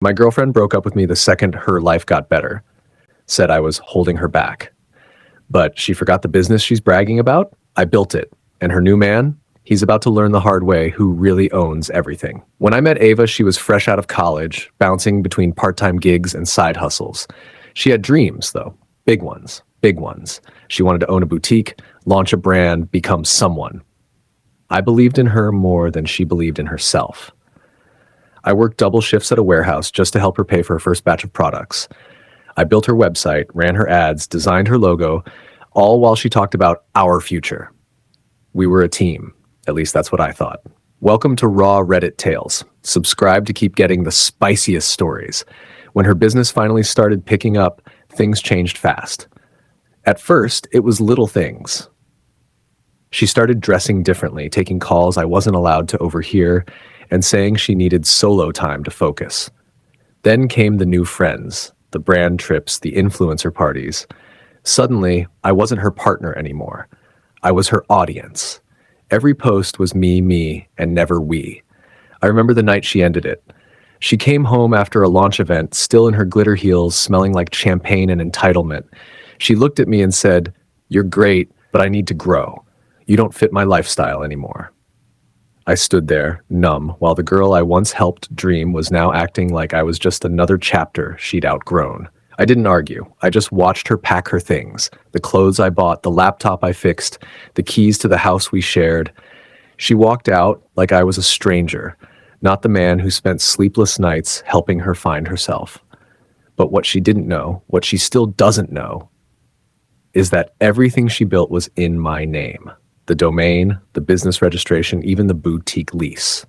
My girlfriend broke up with me the second her life got better, said I was holding her back. But she forgot the business she's bragging about. I built it. And her new man, he's about to learn the hard way who really owns everything. When I met Ava, she was fresh out of college, bouncing between part-time gigs and side hustles. She had dreams, though. Big ones. Big ones. She wanted to own a boutique, launch a brand, become someone. I believed in her more than she believed in herself. I worked double shifts at a warehouse just to help her pay for her first batch of products. I built her website, ran her ads, designed her logo, all while she talked about our future. We were a team. At least that's what I thought. Welcome to Raw Reddit Tales. Subscribe to keep getting the spiciest stories. When her business finally started picking up, things changed fast. At first, it was little things. She started dressing differently, taking calls I wasn't allowed to overhear, and saying she needed solo time to focus. Then came the new friends, the brand trips, the influencer parties. Suddenly, I wasn't her partner anymore. I was her audience. Every post was me, and never we. I remember the night she ended it. She came home after a launch event, still in her glitter heels, smelling like champagne and entitlement. She looked at me and said, "You're great, but I need to grow. You don't fit my lifestyle anymore." I stood there, numb, while the girl I once helped dream was now acting like I was just another chapter she'd outgrown. I didn't argue. I just watched her pack her things. The clothes I bought, the laptop I fixed, the keys to the house we shared. She walked out like I was a stranger, not the man who spent sleepless nights helping her find herself. But what she didn't know, what she still doesn't know, is that everything she built was in my name. The domain, the business registration, even the boutique lease.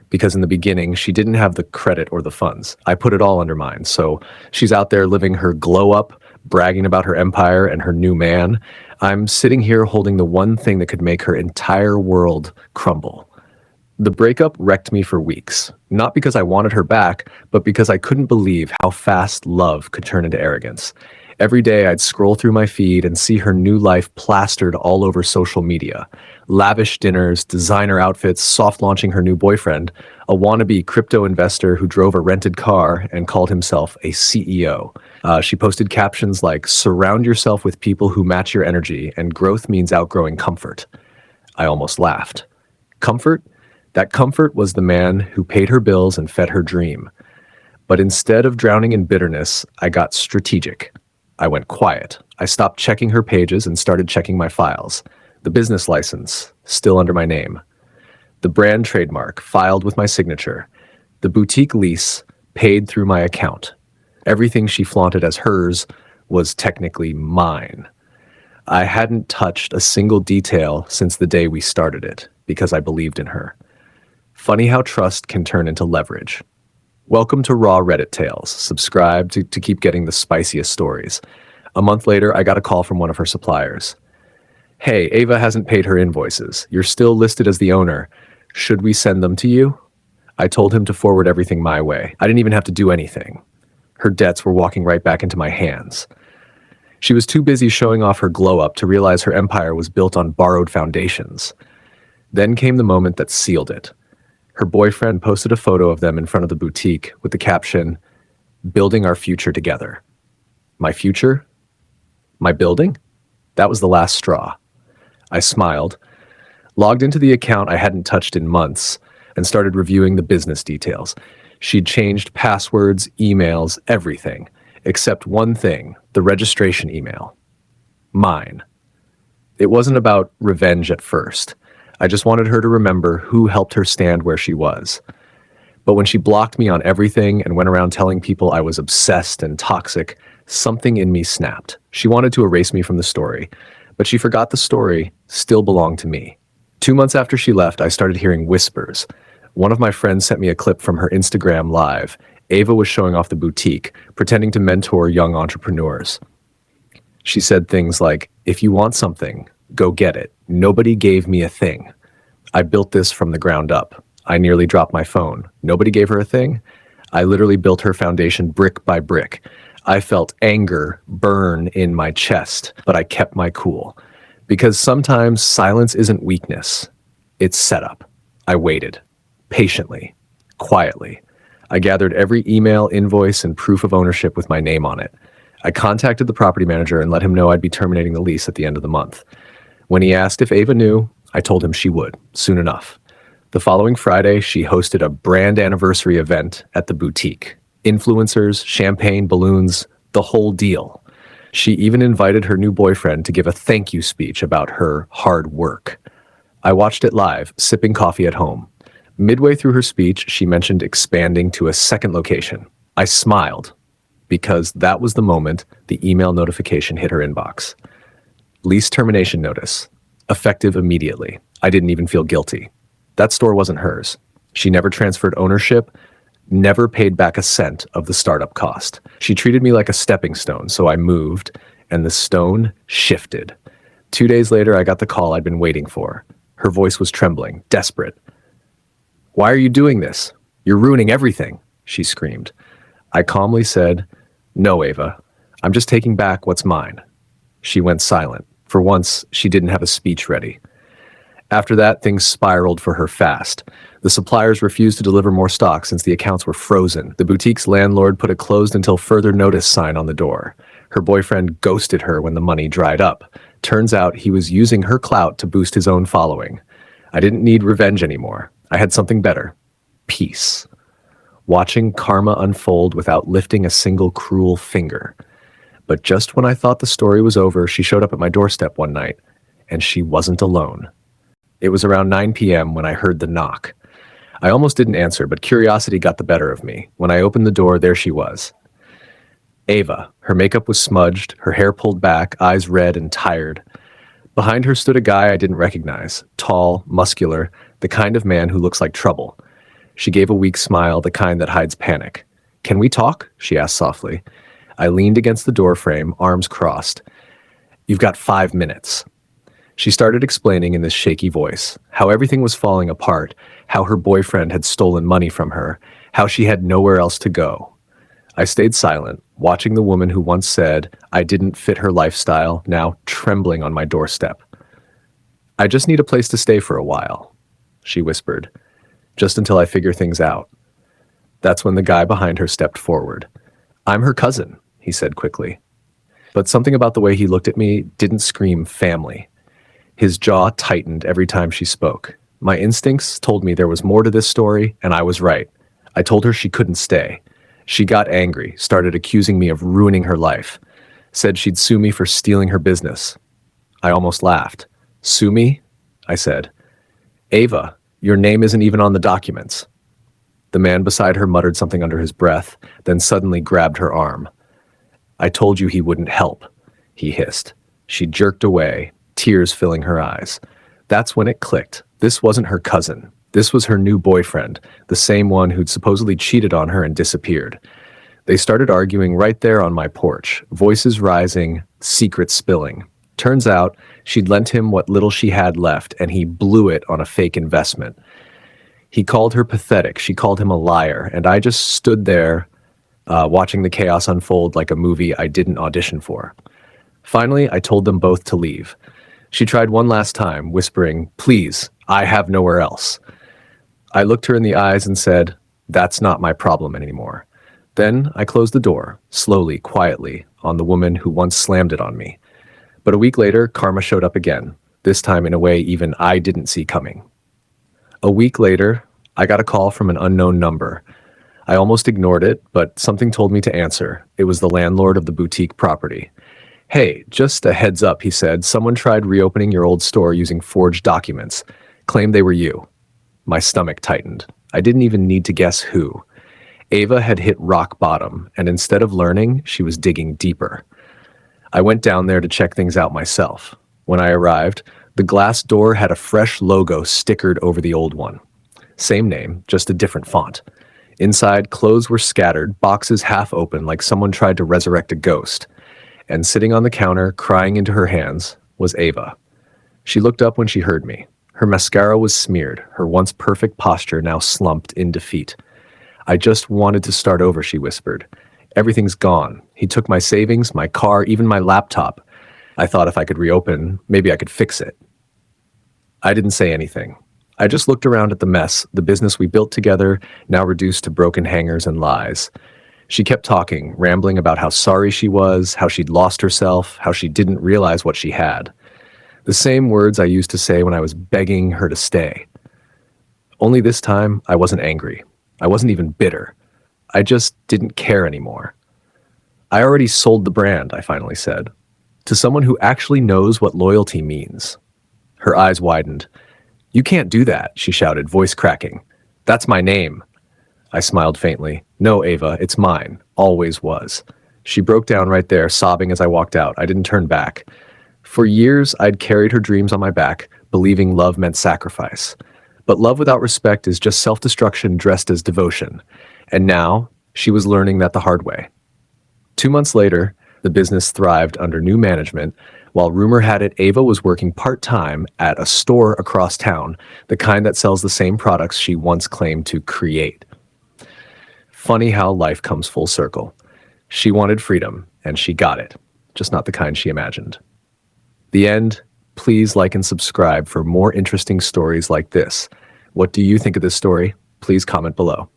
Because in the beginning, she didn't have the credit or the funds. I put it all under mine. So she's out there living her glow up, bragging about her empire and her new man. I'm sitting here holding the one thing that could make her entire world crumble. The breakup wrecked me for weeks. Not because I wanted her back, but because I couldn't believe how fast love could turn into arrogance. Every day I'd scroll through my feed and see her new life plastered all over social media. Lavish dinners, designer outfits, soft launching her new boyfriend, a wannabe crypto investor who drove a rented car and called himself a CEO. She posted captions like, "Surround yourself with people who match your energy, and growth means outgrowing comfort." I almost laughed. Comfort? That comfort was the man who paid her bills and fed her dream. But instead of drowning in bitterness, I got strategic. I went quiet. I stopped checking her pages and started checking my files. The business license, still under my name. The brand trademark, filed with my signature. The boutique lease, paid through my account. Everything she flaunted as hers was technically mine. I hadn't touched a single detail since the day we started it, because I believed in her. Funny how trust can turn into leverage. Welcome to Raw Reddit Tales. Subscribe to keep getting the spiciest stories. A month later, I got a call from one of her suppliers. "Hey, Ava hasn't paid her invoices. You're still listed as the owner. Should we send them to you?" I told him to forward everything my way. I didn't even have to do anything. Her debts were walking right back into my hands. She was too busy showing off her glow-up to realize her empire was built on borrowed foundations. Then came the moment that sealed it. Her boyfriend posted a photo of them in front of the boutique with the caption, "Building our future together." My future? My building? That was the last straw. I smiled, logged into the account I hadn't touched in months, and started reviewing the business details. She'd changed passwords, emails, everything, except one thing, the registration email. Mine. It wasn't about revenge at first. I just wanted her to remember who helped her stand where she was. But when she blocked me on everything and went around telling people I was obsessed and toxic, something in me snapped. She wanted to erase me from the story, but she forgot the story still belonged to me. 2 months after she left, I started hearing whispers. One of my friends sent me a clip from her Instagram live. Ava was showing off the boutique, pretending to mentor young entrepreneurs. She said things like, "If you want something, go get it. Nobody gave me a thing. I built this from the ground up." I nearly dropped my phone. Nobody gave her a thing? I literally built her foundation brick by brick. I felt anger burn in my chest, but I kept my cool. Because sometimes silence isn't weakness. It's setup. I waited. Patiently. Quietly. I gathered every email, invoice, and proof of ownership with my name on it. I contacted the property manager and let him know I'd be terminating the lease at the end of the month. When he asked if Ava knew, I told him she would, soon enough. The following Friday, she hosted a brand anniversary event at the boutique. Influencers, champagne, balloons, the whole deal. She even invited her new boyfriend to give a thank you speech about her hard work. I watched it live, sipping coffee at home. Midway through her speech, she mentioned expanding to a second location. I smiled, because that was the moment the email notification hit her inbox. Lease termination notice. Effective immediately. I didn't even feel guilty. That store wasn't hers. She never transferred ownership, never paid back a cent of the startup cost. She treated me like a stepping stone, so I moved, and the stone shifted. 2 days later, I got the call I'd been waiting for. Her voice was trembling, desperate. "Why are you doing this? You're ruining everything," she screamed. I calmly said, "No, Ava, I'm just taking back what's mine." She went silent. For once, she didn't have a speech ready. After that, things spiraled for her fast. The suppliers refused to deliver more stock since the accounts were frozen. The boutique's landlord put a closed until further notice sign on the door. Her boyfriend ghosted her when the money dried up. Turns out he was using her clout to boost his own following. I didn't need revenge anymore. I had something better. Peace. Watching karma unfold without lifting a single cruel finger. But just when I thought the story was over, she showed up at my doorstep one night, and she wasn't alone. It was around 9 p.m. when I heard the knock. I almost didn't answer, but curiosity got the better of me. When I opened the door, there she was. Ava. Her makeup was smudged, her hair pulled back, eyes red and tired. Behind her stood a guy I didn't recognize, tall, muscular, the kind of man who looks like trouble. She gave a weak smile, the kind that hides panic. "Can we talk?" she asked softly. I leaned against the doorframe, arms crossed. "You've got 5 minutes." She started explaining in this shaky voice how everything was falling apart, how her boyfriend had stolen money from her, how she had nowhere else to go. I stayed silent, watching the woman who once said I didn't fit her lifestyle, now trembling on my doorstep. "I just need a place to stay for a while," she whispered, "just until I figure things out." That's when the guy behind her stepped forward. "I'm her cousin," he said quickly. But something about the way he looked at me didn't scream family. His jaw tightened every time she spoke. My instincts told me there was more to this story, and I was right. I told her she couldn't stay. She got angry, started accusing me of ruining her life, said she'd sue me for stealing her business. I almost laughed. "Sue me?" I said. "Ava, your name isn't even on the documents." The man beside her muttered something under his breath, then suddenly grabbed her arm. "I told you he wouldn't help," he hissed. She jerked away, tears filling her eyes. That's when it clicked. This wasn't her cousin. This was her new boyfriend, the same one who'd supposedly cheated on her and disappeared. They started arguing right there on my porch, voices rising, secrets spilling. Turns out she'd lent him what little she had left, and he blew it on a fake investment. He called her pathetic, she called him a liar, and I just stood there watching the chaos unfold like a movie I didn't audition for. Finally, I told them both to leave. She tried one last time, whispering, "Please, I have nowhere else." I looked her in the eyes and said, "That's not my problem anymore." Then I closed the door, slowly, quietly, on the woman who once slammed it on me. But a week later, karma showed up again, this time in a way even I didn't see coming. A week later, I got a call from an unknown number. I almost ignored it, but something told me to answer. It was the landlord of the boutique property. "Hey, just a heads up," he said. "Someone tried reopening your old store using forged documents. Claimed they were you." My stomach tightened. I didn't even need to guess who. Ava had hit rock bottom, and instead of learning, she was digging deeper. I went down there to check things out myself. When I arrived, the glass door had a fresh logo stickered over the old one. Same name, just a different font. Inside, clothes were scattered, boxes half open like someone tried to resurrect a ghost. And sitting on the counter, crying into her hands, was Ava. She looked up when she heard me. Her mascara was smeared, her once perfect posture now slumped in defeat. "I just wanted to start over," she whispered. "Everything's gone. He took my savings, my car, even my laptop. I thought if I could reopen, maybe I could fix it." I didn't say anything. I just looked around at the mess, the business we built together, now reduced to broken hangers and lies. She kept talking, rambling about how sorry she was, how she'd lost herself, how she didn't realize what she had. The same words I used to say when I was begging her to stay. Only this time, I wasn't angry. I wasn't even bitter. I just didn't care anymore. I already sold the brand, I finally said, to someone who actually knows what loyalty means. Her eyes widened. You can't do that, she shouted, voice cracking. That's my name. I smiled faintly. No, Ava, it's mine. Always was. She broke down right there, sobbing as I walked out. I didn't turn back. For years, I'd carried her dreams on my back, believing love meant sacrifice. But love without respect is just self-destruction dressed as devotion. And now, she was learning that the hard way. 2 months later, the business thrived under new management, while rumor had it Ava was working part-time at a store across town, the kind that sells the same products she once claimed to create. Funny how life comes full circle. She wanted freedom, and she got it, just not the kind she imagined. The end. Please like and subscribe for more interesting stories like this. What do you think of this story? Please comment below.